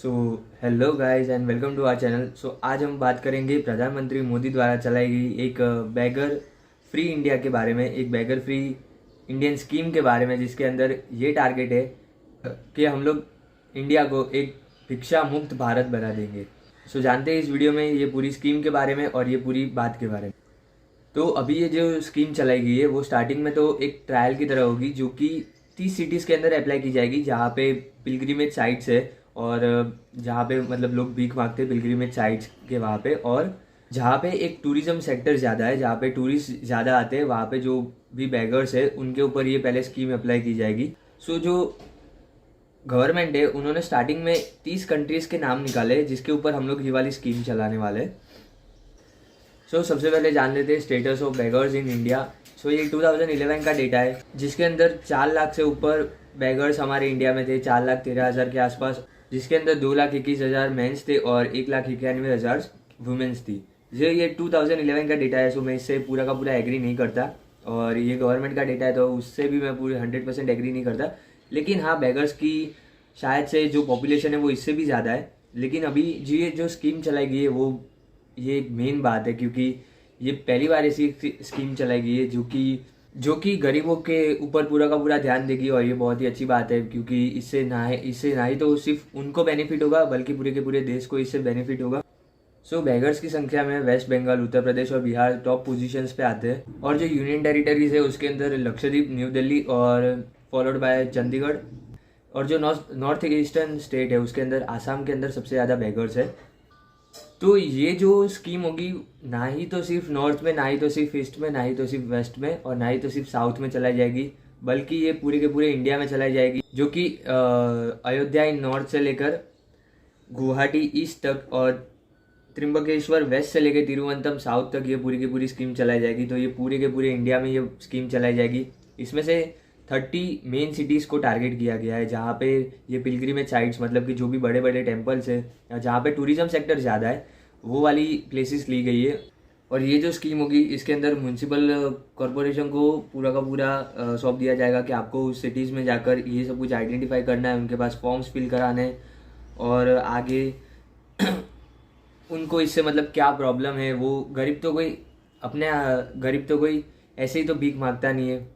So hello guys and welcome to our channel. आज हम बात करेंगे प्रधानमंत्री मोदी द्वारा चलाई गई एक बैगर फ्री इंडिया के बारे में, एक बैगर फ्री इंडियन स्कीम के बारे में, जिसके अंदर ये टारगेट है कि हम लोग इंडिया को एक भिक्षा मुक्त भारत बना देंगे। जानते हैं इस वीडियो में ये पूरी स्कीम के बारे में और ये पूरी बात के बारे में। तो अभी ये जो स्कीम चलाई गई है वो स्टार्टिंग में तो एक ट्रायल की तरह होगी, जो कि 30 सिटीज़ के अंदर अप्लाई की जाएगी जहाँ पे पिलग्रिमेज साइट्स है और जहाँ पे मतलब लोग भीख मांगते हैं पिलग्रिमेज साइट्स के वहाँ पे, और जहाँ पे एक टूरिज्म सेक्टर ज़्यादा है, जहाँ पे टूरिस्ट ज़्यादा आते हैं, वहाँ पे जो भी बैगर्स है उनके ऊपर ये पहले स्कीम अप्लाई की जाएगी। जो गवर्नमेंट है उन्होंने स्टार्टिंग में 30 कंट्रीज़ के नाम निकाले जिसके ऊपर हम लोग ये वाली स्कीम चलाने वाले हैं। सबसे पहले जान लेते हैं status of beggars in India. ये 2011 का डेटा है जिसके अंदर 4 लाख से ऊपर बेगर्स हमारे इंडिया में थे, 4,13,000 के आसपास, जिसके अंदर 2,21,000 मेंस थे और 1,91,000 वुमेन्स थी। ये 2011 का डेटा है, मैं इससे पूरा का पूरा एग्री नहीं करता, और ये गवर्नमेंट का डेटा है तो उससे भी मैं पूरे 100% एग्री नहीं करता। लेकिन हाँ, बेगर्स की शायद से जो पॉपुलेशन है वो इससे भी ज़्यादा है। लेकिन अभी जो स्कीम चलाई गई है वो ये एक मेन बात है, क्योंकि ये पहली बार ऐसी स्कीम चलाई गई है जो कि गरीबों के ऊपर पूरा का पूरा ध्यान देगी, और ये बहुत ही अच्छी बात है, क्योंकि इससे ना ही तो सिर्फ उनको बेनिफिट होगा बल्कि पूरे के पूरे देश को इससे बेनिफिट होगा। बेगर्स की संख्या में वेस्ट बंगाल, उत्तर प्रदेश और बिहार टॉप पोजीशंस पे आते हैं, और जो यूनियन टेरिटरीज है उसके अंदर लक्षद्वीप, न्यू दिल्ली और फॉलोड बाय चंडीगढ़, और जो नॉर्थ ईस्टर्न स्टेट है उसके अंदर आसाम के अंदर सबसे ज़्यादा बेगर्स है। तो ये जो स्कीम होगी ना ही तो सिर्फ नॉर्थ में, ना ही तो सिर्फ ईस्ट में, ना ही तो सिर्फ वेस्ट में, और ना ही तो सिर्फ साउथ में चलाई जाएगी, बल्कि ये पूरे के पूरे इंडिया में चलाई जाएगी, जो कि अयोध्या इन नॉर्थ से लेकर गुवाहाटी ईस्ट तक और त्रिम्बकेश्वर वेस्ट से लेकर तिरुवनंतम साउथ तक ये पूरी की पूरी स्कीम चलाई जाएगी। तो ये पूरे के पूरे इंडिया में ये स्कीम चलाई जाएगी। इसमें से 30 मेन सिटीज़ को टारगेट किया गया है जहाँ पे ये पिलग्रिमेज साइट्स, मतलब कि जो भी बड़े बड़े टेम्पल्स है या जहाँ पे टूरिज्म सेक्टर ज़्यादा है, वो वाली प्लेसेस ली गई है। और ये जो स्कीम होगी इसके अंदर म्यूनसिपल कॉरपोरेशन को पूरा का पूरा सौंप दिया जाएगा कि आपको उस सिटीज़ में जाकर ये सब कुछ आइडेंटिफाई करना है, उनके पास फॉर्म्स फिल कराने हैं, और आगे उनको इससे मतलब क्या प्रॉब्लम है। वो गरीब तो कोई ऐसे ही तो भीख मांगता नहीं है,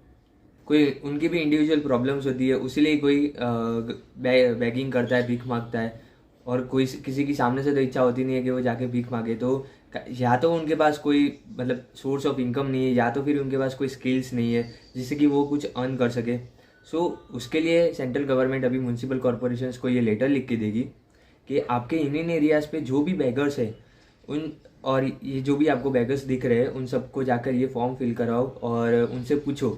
कोई उनकी भी इंडिविजुअल प्रॉब्लम्स होती है, उसीलिए कोई बैगिंग करता है, भीख मांगता है, और कोई किसी की सामने से तो इच्छा होती नहीं है कि वो जाके भीख मांगे। तो या तो उनके पास कोई मतलब सोर्स ऑफ इनकम नहीं है, या तो फिर उनके पास कोई स्किल्स नहीं है जिससे कि वो कुछ अर्न कर सके। उसके लिए सेंट्रल गवर्नमेंट अभी म्यूनसिपल कॉरपोरेशंस को ये लेटर लिख के देगी कि आपके इन एरियाज़ पे जो भी बैगर्स है उन, और ये जो भी आपको बैगर्स दिख रहे हैं उन सबको जाकर ये फॉर्म फिल कराओ और उनसे पूछो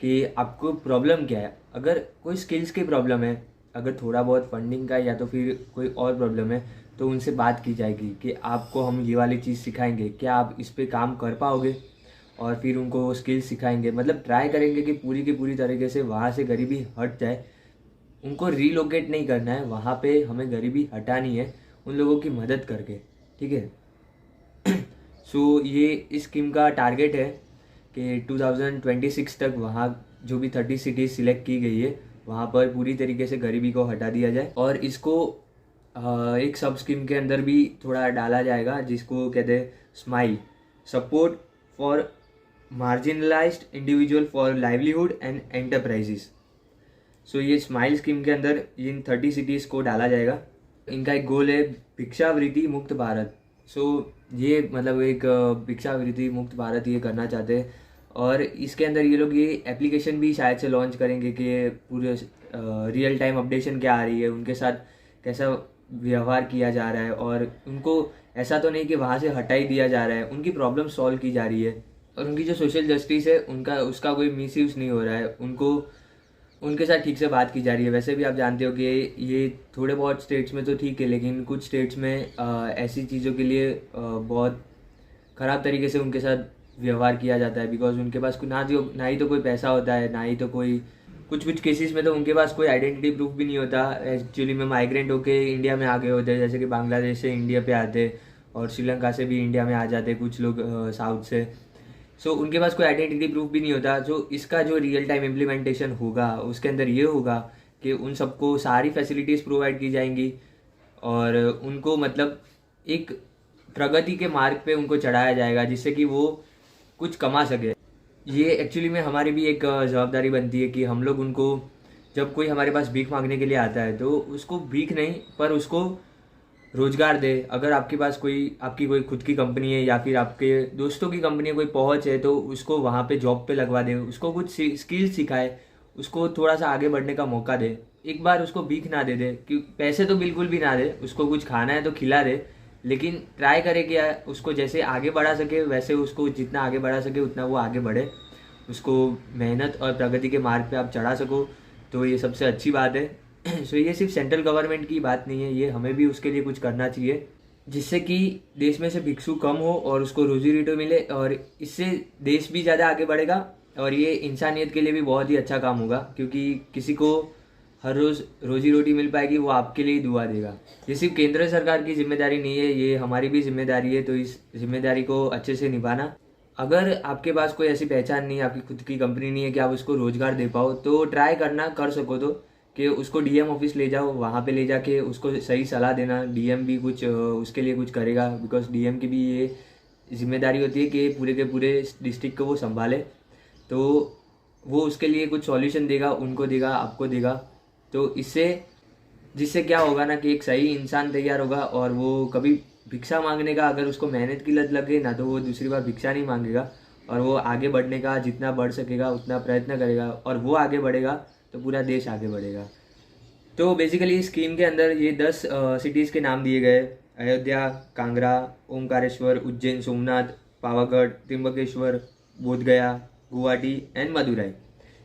कि आपको प्रॉब्लम क्या है। अगर कोई स्किल्स की प्रॉब्लम है, अगर थोड़ा बहुत फंडिंग का, या तो फिर कोई और प्रॉब्लम है, तो उनसे बात की जाएगी कि आपको हम ये वाली चीज़ सिखाएंगे, क्या आप इस पे काम कर पाओगे, और फिर उनको स्किल्स सिखाएंगे। मतलब ट्राई करेंगे कि पूरी की पूरी तरीके से वहाँ से गरीबी हट जाए। उनको रीलोकेट नहीं करना है, वहाँ पे हमें गरीबी हटानी है उन लोगों की मदद करके, ठीक है। ये इस स्कीम का टारगेट है कि 2026 तक वहाँ जो भी 30 सिटीज़ सिलेक्ट की गई है वहाँ पर पूरी तरीके से गरीबी को हटा दिया जाए, और इसको एक सब स्कीम के अंदर भी थोड़ा डाला जाएगा जिसको कहते हैं smile, support for marginalised individual for livelihood and enterprises. ये स्माइल स्कीम के अंदर इन 30 सिटीज़ को डाला जाएगा। इनका एक गोल है भिक्षावृत्ति मुक्त भारत। ये मतलब एक भिक्षावृत्ति मुक्त भारत ये करना चाहते हैं, और इसके अंदर ये लोग ये एप्लीकेशन भी शायद से लॉन्च करेंगे कि पूरे रियल टाइम अपडेशन क्या आ रही है, उनके साथ कैसा व्यवहार किया जा रहा है, और उनको ऐसा तो नहीं कि वहाँ से हटा ही दिया जा रहा है, उनकी प्रॉब्लम सॉल्व की जा रही है, और उनकी जो सोशल जस्टिस है उसका कोई मिसयूज़ नहीं हो रहा है, उनके साथ ठीक से बात की जा रही है। वैसे भी आप जानते हो कि ये थोड़े बहुत स्टेट्स में तो ठीक है, लेकिन कुछ स्टेट्स में ऐसी चीज़ों के लिए बहुत ख़राब तरीके से उनके साथ व्यवहार किया जाता है, बिकॉज उनके पास ना ही तो कोई पैसा होता है, ना ही तो कोई कुछ केसेस में तो उनके पास कोई आइडेंटिटी प्रूफ भी नहीं होता। एक्चुअली में माइग्रेंट होके इंडिया में आ गए होते हैं, जैसे कि बांग्लादेश से इंडिया पे आते और श्रीलंका से भी इंडिया में आ जाते कुछ लोग साउथ से। उनके पास कोई आइडेंटिटी प्रूफ भी नहीं होता। इसका जो रियल टाइम इम्प्लीमेंटेशन होगा उसके अंदर ये होगा कि उन सबको सारी फैसिलिटीज़ प्रोवाइड की जाएंगी, और उनको मतलब एक प्रगति के मार्ग पे उनको चढ़ाया जाएगा जिससे कि वो कुछ कमा सके। ये एक्चुअली में हमारी भी एक जवाबदारी बनती है कि हम लोग उनको, जब कोई हमारे पास भीख मांगने के लिए आता है तो उसको भीख नहीं पर उसको रोजगार दे। अगर आपके पास आपकी कोई खुद की कंपनी है या फिर आपके दोस्तों की कंपनी है, कोई पहुंच है, तो उसको वहाँ पे जॉब पे लगवा दे, उसको कुछ स्किल सिखाए, उसको थोड़ा सा आगे बढ़ने का मौका दे। एक बार उसको भीख ना दे कि पैसे तो बिल्कुल भी ना दे, उसको कुछ खाना है तो खिला दे, लेकिन ट्राई करे कि उसको जैसे आगे बढ़ा सके वैसे उसको जितना आगे बढ़ा सके उतना वो आगे बढ़े, उसको मेहनत और प्रगति के मार्ग पे आप चढ़ा सको, तो ये सबसे अच्छी बात है। सो ये सिर्फ सेंट्रल गवर्नमेंट की बात नहीं है, ये हमें भी उसके लिए कुछ करना चाहिए जिससे कि देश में से भिक्षु कम हो और उसको रोजी रोटी मिले, और इससे देश भी ज़्यादा आगे बढ़ेगा और ये इंसानियत के लिए भी बहुत ही अच्छा काम होगा, क्योंकि किसी को हर रोज़ रोजी रोटी मिल पाएगी वो आपके लिए दुआ देगा। ये सिर्फ केंद्र सरकार की जिम्मेदारी नहीं है, ये हमारी भी जिम्मेदारी है, तो इस जिम्मेदारी को अच्छे से निभाना। अगर आपके पास कोई ऐसी पहचान नहीं है, आपकी खुद की कंपनी नहीं है कि आप उसको रोजगार दे पाओ, तो ट्राई करना, कर सको तो कि उसको डीएम ऑफिस ले जाओ, वहाँ पे ले जाके उसको सही सलाह देना। डीएम भी कुछ उसके लिए कुछ करेगा, बिकॉज डीएम की भी ये जिम्मेदारी होती है कि पूरे के पूरे डिस्ट्रिक्ट को वो संभाले, तो वो उसके लिए कुछ सॉल्यूशन देगा, उनको देगा, आपको देगा। तो जिससे क्या होगा ना कि एक सही इंसान तैयार होगा और वो कभी भिक्षा मांगने का, अगर उसको मेहनत की लत लगे ना, तो वो दूसरी बार भिक्षा नहीं मांगेगा और वो आगे बढ़ने का जितना बढ़ सकेगा उतना प्रयत्न करेगा, और वो आगे बढ़ेगा तो पूरा देश आगे बढ़ेगा। तो बेसिकली इस स्कीम के अंदर ये 10 सिटीज़ के नाम दिए गए: अयोध्या, कांगड़ा, ओमकारेश्वर, उज्जैन, सोमनाथ, पावागढ़, त्रिम्बकेश्वर, बोधगया, गुवाहाटी एंड मदुरई।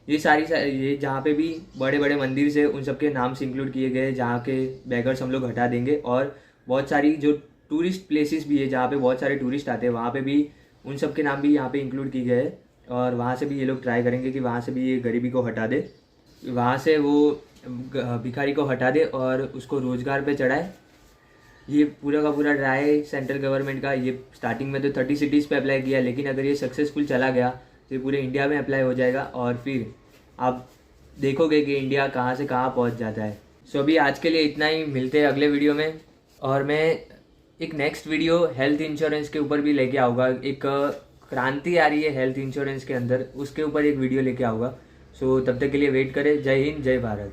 ये जहाँ पे भी बड़े बड़े मंदिर से उन सबके नाम से इंक्लूड किए गए, जहाँ के बैगर्स हम लोग हटा देंगे। और बहुत सारी जो टूरिस्ट प्लेसेस भी है जहाँ पे बहुत सारे टूरिस्ट आते हैं, वहाँ पे भी उन सब के नाम भी यहाँ पे इंक्लूड किए गए हैं, और वहाँ से भी ये लोग ट्राई करेंगे कि वहाँ से भी ये गरीबी को हटा दे, वहाँ से वो भिखारी को हटा दे और उसको रोज़गार पे चढ़ाए। ये पूरा का पूरा ट्राई सेंट्रल गवर्नमेंट का, ये स्टार्टिंग में तो 30 सिटीज़ पे अप्लाई किया, लेकिन अगर ये सक्सेसफुल चला गया तो ये पूरे इंडिया में अप्लाई हो जाएगा और फिर आप देखोगे कि इंडिया कहाँ से कहाँ पहुँच जाता है। सो अभी आज के लिए इतना ही, मिलते हैं अगले वीडियो में, और मैं एक नेक्स्ट वीडियो हेल्थ इंश्योरेंस के ऊपर भी लेके आऊँगा। एक क्रांति आ रही है हेल्थ इंश्योरेंस के अंदर, उसके ऊपर एक वीडियो लेके आऊँगा। सो तब तक के लिए वेट करें। जय हिंद, जय भारत।